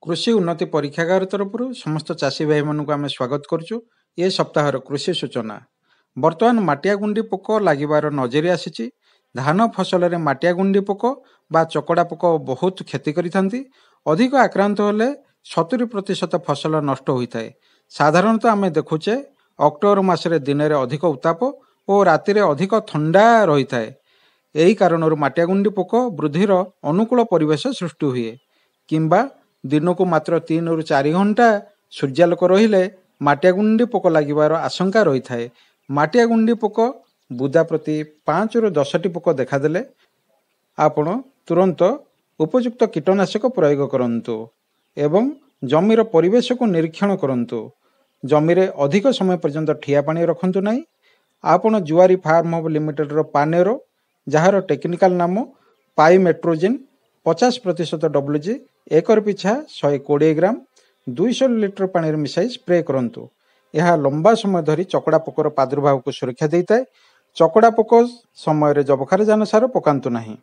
କୃଷି ଉନ୍ନତି ପରୀକ୍ଷାଗାର ତରଫରୁ ସମସ୍ତ ଚାଷୀ ଭାଇମାନଙ୍କୁ ଆମେ ସ୍ୱାଗତ କରୁଛୁ। ଏ ସପ୍ତାହର କୃଷି ସୂଚନା। ବର୍ତ୍ତମାନ ମାଟିଆ ଗୁଣ୍ଡି ପୋକ ଲାଗିବାର ନଜରି ଆସିଛି। ଧାନ ଫସଲରେ ମାଟିଆ ଗୁଣ୍ଡି ପୋକ ବା ଚକଡ଼ା ପୋକ ବହୁତ କ୍ଷତି କରିଥାନ୍ତି। ଅଧିକ ଆକ୍ରାନ୍ତ ହେଲେ 70% ଫସଲ ନଷ୍ଟ ହୋଇଥାଏ। ସାଧାରଣତଃ ଆମେ ଦେଖୁଛେ ଅକ୍ଟୋବର ମାସରେ ଦିନରେ ଅଧିକ ଉତ୍ତାପ ଓ ରାତିରେ ଅଧିକ ଥଣ୍ଡା ରହିଥାଏ। ଏହି କାରଣରୁ ମାଟିଆ ଗୁଣ୍ଡି ପୋକ ବୃଦ୍ଧିର ଅନୁକୂଳ ପରିବେଶ ସୃଷ୍ଟି ହୁଏ। କିମ୍ବା ଦିନକୁ ମାତ୍ର 3 ରୁ 4 ଘଣ୍ଟା ସୂର୍ଯ୍ୟାଲୋକ ରହିଲେ ମାଟିଆ ଗୁଣ୍ଡି ପୋକ ଲାଗିବାର ଆଶଙ୍କା ରହିଥାଏ। ମାଟିଆ ଗୁଣ୍ଡି ପୋକ ବୁଦା ପ୍ରତି 5 ରୁ 10ଟି ପୋକ ଦେଖାଦେଲେ ଆପଣ ତୁରନ୍ତ ଉପଯୁକ୍ତ କୀଟନାଶକ ପ୍ରୟୋଗ କରନ୍ତୁ ଏବଂ ଜମିର ପରିବେଶକୁ ନିରୀକ୍ଷଣ କରନ୍ତୁ। ଜମିରେ ଅଧିକ ସମୟ ପର୍ଯ୍ୟନ୍ତ ଠିଆ ପାଣି ରଖନ୍ତୁ ନାହିଁ। ଆପଣ ଜୁଆରୀ ଫାର୍ମ ହବ୍ ଲିମିଟେଡର ପାନେରୋ, ଯାହାର ଟେକ୍ନିକାଲ ନାମ ପାଇମେଟ୍ରୋଜିନ୍ 50% WG, ଏକର ପିଛା 120 ଗ୍ରାମ 200 ଲିଟର ପାଣିରେ ମିଶାଇ ସ୍ପ୍ରେ କରନ୍ତୁ। ଏହା ଲମ୍ବା ସମୟ ଧରି ଚକଡ଼ା ପୋକର ପ୍ରାଦୁର୍ଭାବକୁ ସୁରକ୍ଷା ଦେଇଥାଏ। ଚକଡ଼ା ପୋକ ସମୟରେ ଯବକ୍ଷାରଜାନ ସାର ପକାନ୍ତୁ ନାହିଁ।